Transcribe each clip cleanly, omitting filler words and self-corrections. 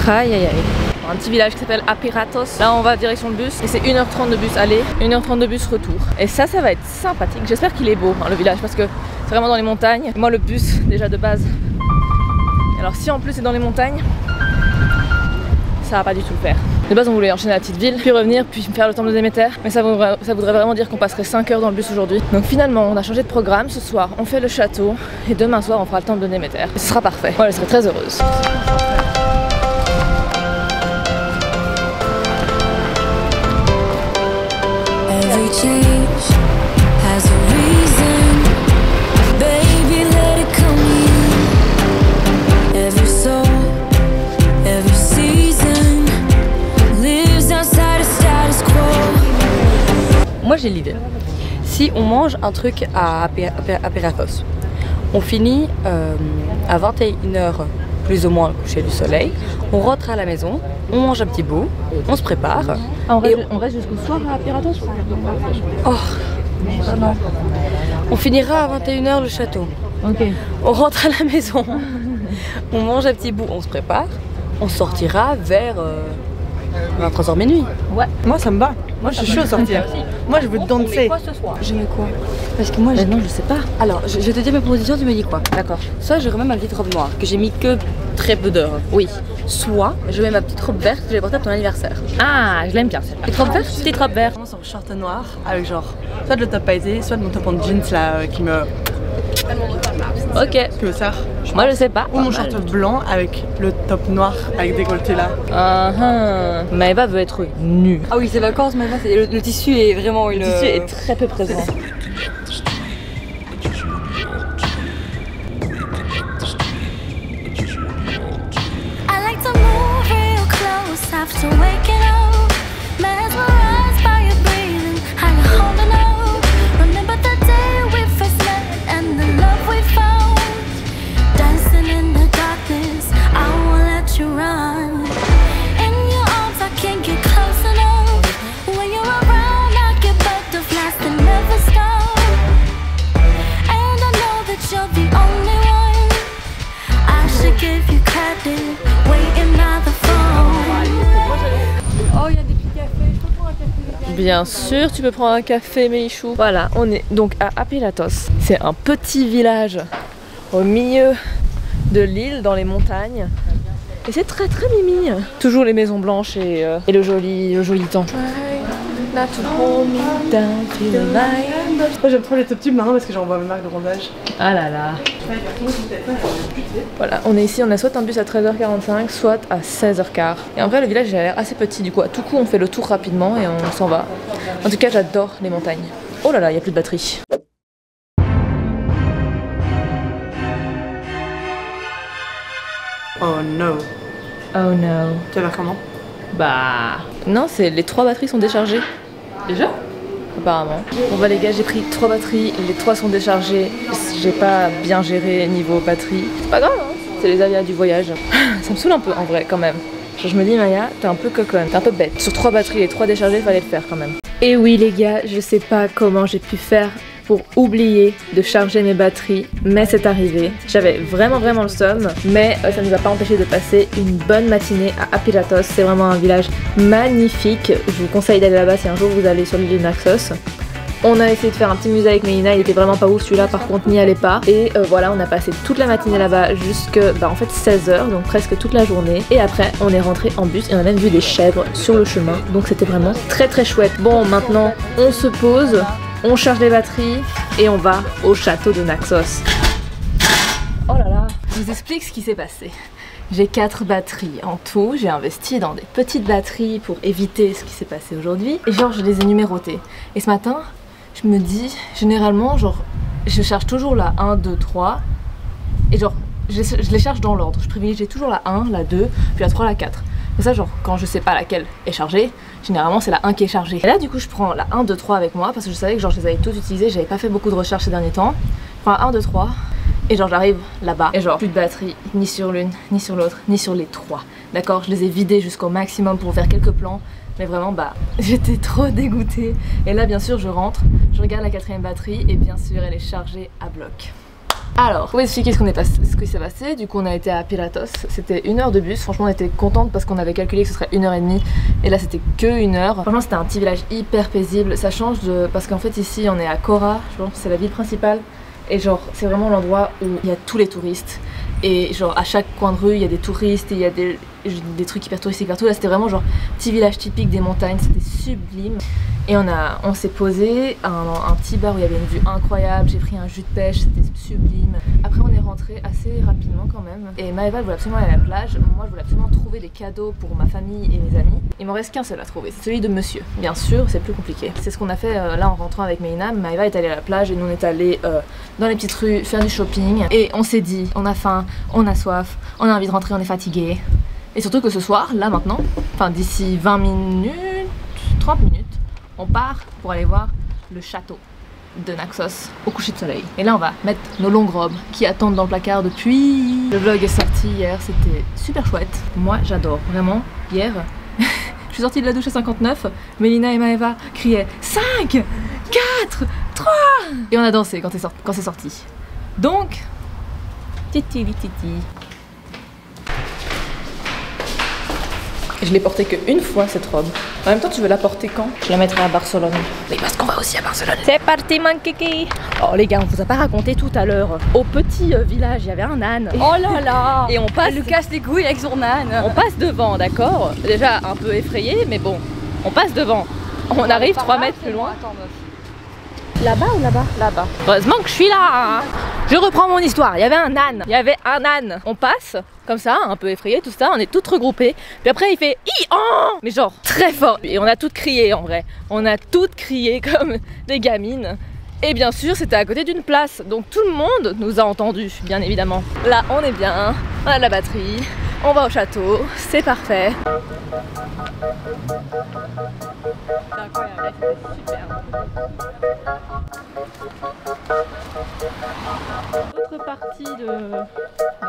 Aïe aïe aïe. Un petit village qui s'appelle Apiratos. Là on va direction le bus et c'est 1h30 de bus aller, 1h30 de bus retour. Et ça va être sympathique. J'espère qu'il est beau hein, le village parce que c'est vraiment dans les montagnes. Moi le bus déjà de base. Alors si en plus c'est dans les montagnes, ça va pas du tout le faire. De base on voulait enchaîner la petite ville, puis revenir, puis faire le temple de Déméter. Mais ça voudrait vraiment dire qu'on passerait 5 heures dans le bus aujourd'hui. Donc finalement on a changé de programme. Ce soir on fait le château et demain soir on fera le temple de Déméter. Et ce sera parfait. Moi je serai très heureuse. Moi j'ai l'idée. Si on mange un truc à Apiratos, on finit à 21h plus ou moins le coucher du soleil, on rentre à la maison, on mange un petit bout, on se prépare. Ah, on reste jusqu'au soir à Apiratos? Oh non. On finira à 21h le château. Ok. On rentre à la maison, on mange un petit bout, on se prépare, on sortira vers 23h minuit. Ouais. Moi ça me va. Moi je suis chaud à sortir. Moi je veux danser. Quoi ce soir? Je mets quoi? Parce que moi non je sais pas. Alors je te dis mes propositions, tu me dis quoi? D'accord. Soit je remets ma petite robe noire que j'ai mis que très peu d'heures. Oui. Soit je mets ma petite robe verte que j'ai portée à ton anniversaire. Ah je l'aime bien celle-là. Petite robe verte? Petite robe verte. Je commence en short noir avec genre soit de le top pailleté, soit de mon top en jeans là qui me sert. Moi je sais pas. Ou mon short blanc avec le top noir avec décolleté là. Maëva veut être nue. Ah oui c'est vacances mais le tissu est vraiment une... Le tissu est très peu présent. Bien sûr, tu peux prendre un café, Meïchou. Voilà, on est donc à Apiratos. C'est un petit village au milieu de l'île, dans les montagnes. Et c'est très très mimi. Toujours les maisons blanches et le joli temps. Moi j'aime trop les top tubes marrons parce que j'en vois mes marques de rondage. Ah là là. Voilà, on est ici, on a soit un bus à 13h45, soit à 16h15. Et en vrai le village il a l'air assez petit, du coup à tout coup on fait le tour rapidement et on s'en va. En tout cas j'adore les montagnes. Oh là là, il n'y a plus de batterie. Oh no. Oh no. Tu vas faire comment? Bah... Non, les 3 batteries sont déchargées. Déjà? Apparemment. Bon bah les gars, j'ai pris 3 batteries, les 3 sont déchargées. J'ai pas bien géré niveau batterie. C'est pas grave, hein, c'est les aléas du voyage. Ça me saoule un peu en vrai quand même. Je me dis Maya, t'es un peu coconne, t'es un peu bête. Sur 3 batteries, les 3 déchargées, fallait le faire quand même. Et oui les gars, je sais pas comment j'ai pu faire pour oublier de charger mes batteries, mais c'est arrivé. J'avais vraiment le seum, mais ça nous a pas empêché de passer une bonne matinée à Apiratos. C'est vraiment un village magnifique. Je vous conseille d'aller là-bas si un jour vous allez sur l'île de Naxos. On a essayé de faire un petit musée avec Mélina, il était vraiment pas ouf celui-là, par contre n'y allez pas. Et voilà, on a passé toute la matinée là-bas jusque en fait 16h, donc presque toute la journée. Et après on est rentré en bus et on a même vu des chèvres sur le chemin, donc c'était vraiment très chouette. Bon, maintenant on se pose, on charge les batteries et on va au château de Naxos. Oh là là, je vous explique ce qui s'est passé. J'ai 4 batteries en tout, j'ai investi dans des petites batteries pour éviter ce qui s'est passé aujourd'hui. Et genre je les ai numérotées. Et ce matin, je me dis, généralement, genre, je charge toujours la 1, 2, 3. Et genre, je les charge dans l'ordre. Je privilégie toujours la 1, la 2, puis la 3, la 4. Et ça, genre, quand je sais pas laquelle est chargée, généralement c'est la 1 qui est chargée. Et là, du coup, je prends la 1, 2, 3 avec moi parce que je savais que genre, je les avais tous utilisés. J'avais pas fait beaucoup de recherches ces derniers temps. Je prends la 1, 2, 3. Et genre j'arrive là-bas et genre plus de batterie ni sur l'une, ni sur l'autre, ni sur les 3. D'accord, je les ai vidés jusqu'au maximum pour faire quelques plans. Mais vraiment bah j'étais trop dégoûtée. Et là bien sûr je rentre, je regarde la 4e batterie et bien sûr elle est chargée à bloc. Alors, pour expliquer ce qui s'est passé, du coup on a été à Piratos, c'était 1 heure de bus, franchement on était contente parce qu'on avait calculé que ce serait 1h30 et là c'était que 1 heure. Franchement c'était un petit village hyper paisible, ça change de... parce qu'en fait ici on est à Kora, c'est la ville principale et genre c'est vraiment l'endroit où il y a tous les touristes et genre à chaque coin de rue il y a des touristes et il y a des trucs hyper touristiques partout. Là c'était vraiment genre petit village typique des montagnes, c'était sublime. Et on s'est posé à un petit bar où il y avait une vue incroyable, j'ai pris un jus de pêche, c'était sublime. Après on est rentré assez rapidement quand même. Et Maëva elle voulait absolument aller à la plage, moi je voulais absolument trouver des cadeaux pour ma famille et mes amis. Il m'en reste qu'un seul à trouver, c'est celui de monsieur. Bien sûr, c'est plus compliqué. C'est ce qu'on a fait là en rentrant avec Mélina. Maëva est allée à la plage et nous on est allés dans les petites rues faire du shopping. Et on s'est dit, on a faim, on a soif, on a envie de rentrer, on est fatigué. Et surtout que ce soir, là maintenant, enfin d'ici 20 minutes, 30 minutes, on part pour aller voir le château de Naxos au coucher de soleil. Et là on va mettre nos longues robes qui attendent dans le placard depuis... Le vlog est sorti hier, c'était super chouette. Moi j'adore, vraiment. Hier, je suis sortie de la douche à 59, Mélina et Maëva criaient 5, 4, 3 et on a dansé quand c'est sorti. Donc, titi titi. Je l'ai portée qu'une fois cette robe. En même temps, tu veux la porter quand? Je la mettrai à Barcelone. Oui, parce qu'on va aussi à Barcelone. C'est parti, mon kiki. Oh les gars, on vous a pas raconté tout à l'heure. Au petit village, il y avait un âne. Oh là là. Et on passe. Elle lui casse les couilles avec son âne. On passe devant, d'accord? Déjà un peu effrayé, mais bon, on passe devant. On arrive 3 mètres plus loin. Attends, meuf. Là-bas ou là-bas? Là-bas. Heureusement que je suis là. Je reprends mon histoire. Il y avait un âne. Il y avait un âne. On passe comme ça, un peu effrayé, tout ça. On est toutes regroupées. Puis après, il fait hi-han, mais genre très fort. Et on a toutes crié en vrai. On a toutes crié comme des gamines. Et bien sûr, c'était à côté d'une place. Donc tout le monde nous a entendus, bien évidemment. Là, on est bien. On a de la batterie. On va au château. C'est parfait. C'est incroyable, c'était super. Autre partie de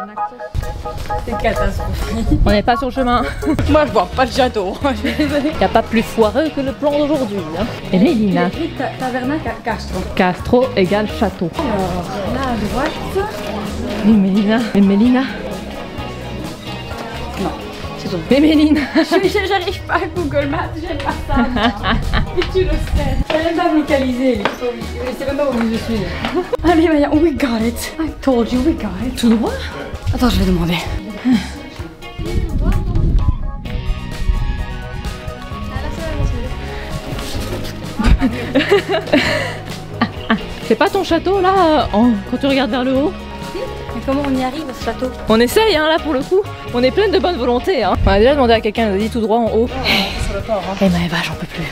Naxos. C'est catastrophique. On n'est pas sur le chemin. Moi je vois pas le château. Il n'y a pas plus foireux que le plan d'aujourd'hui. Hein. Et Mélina. Taverna Castro. Castro égale château. Alors là à droite. Et Mélina. Et Mélina. Non. Mais Mélina. J'arrive pas à Google Maps, j'aime pas ça. Et tu le sais. J'aime pas me localiser. Je sais même pas où je suis. Allez, Maya, we got it. I told you we got it. Tout droit? Attends, je vais demander. C'est pas ton château là, quand tu regardes vers le haut? Mais comment on y arrive à ce château? On essaye hein, là pour le coup, on est pleine de bonne volonté hein. On a déjà demandé à quelqu'un, elle nous a dit tout droit en haut. Sur le port, hein. Et Maëva, j'en peux plus.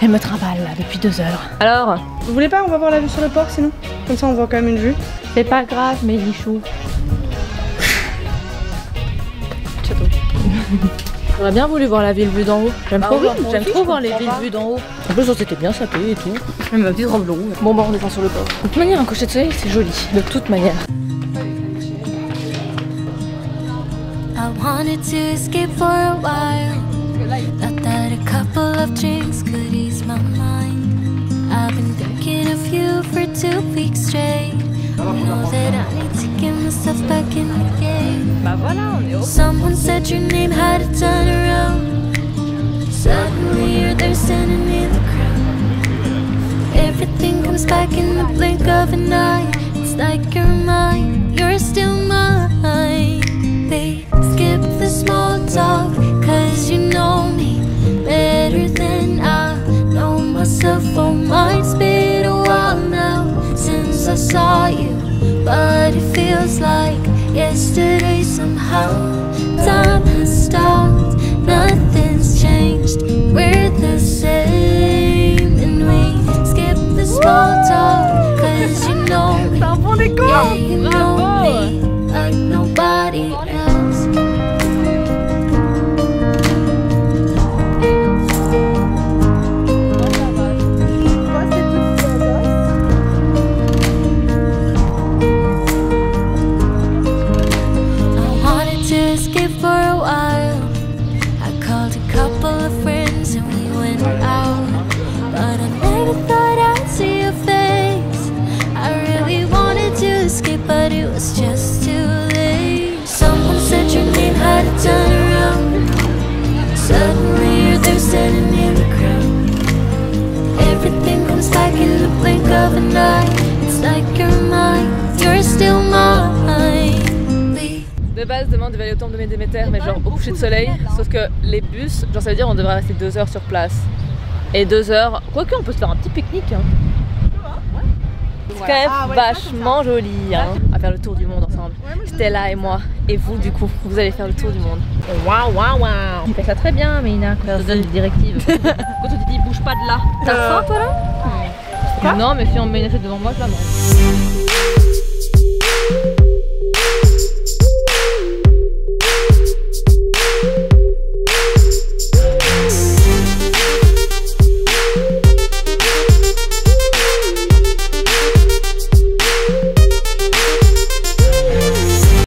Elle me trimballe là depuis 2 heures. Alors? Vous voulez pas, on va voir la vue sur le port sinon? Comme ça on voit quand même une vue. C'est pas grave, mes lichous. Château. J'aurais bien voulu voir la ville vue d'en haut. J'aime Bah trop, oui, j'aime trop voir les comprends villes pas. vues d'en haut. En plus, c'était bien sapé et tout. Même ma petite robe longue. Bon, bah on descend sur le port. De toute manière, un coucher de soleil, c'est joli. De toute manière. I wanted to escape for a while. Thought that a couple of drinks could ease my mind. I've been thinking of you for 2 weeks straight. I know that I need to get myself back in the game. Bah voilà, on est au. Someone said your name had a turn around. Suddenly you're there standing in the crowd. Everything comes back in the blink of an eye. It's like you're mine, you're still mine. They skip the small talk, cause you know me better than I know myself. Oh, mine's been a while now since I saw you, but it feels like yesterday somehow. Time has stopped, nothing's changed, we're the same. And we skip the small talk, cause you know me, yeah, you know me like nobody else. I wanted to devait aller au temple de Déméter, mais genre au coucher de soleil. Sauf que les bus, genre ça veut dire on devrait rester 2 heures sur place. Et 2 heures, quoique on peut se faire un petit pique-nique. Hein. C'est quand même vachement joli hein, à faire le tour du monde ensemble. Stella et moi. Et vous du coup, vous allez faire le tour du monde. Waouh waouh waouh. Tu fais ça très bien Meina, je te donne des directives. Quand tu te dis bouge pas de là. T'as faim toi là? Non mais si on met une assiette devant moi, je la mange.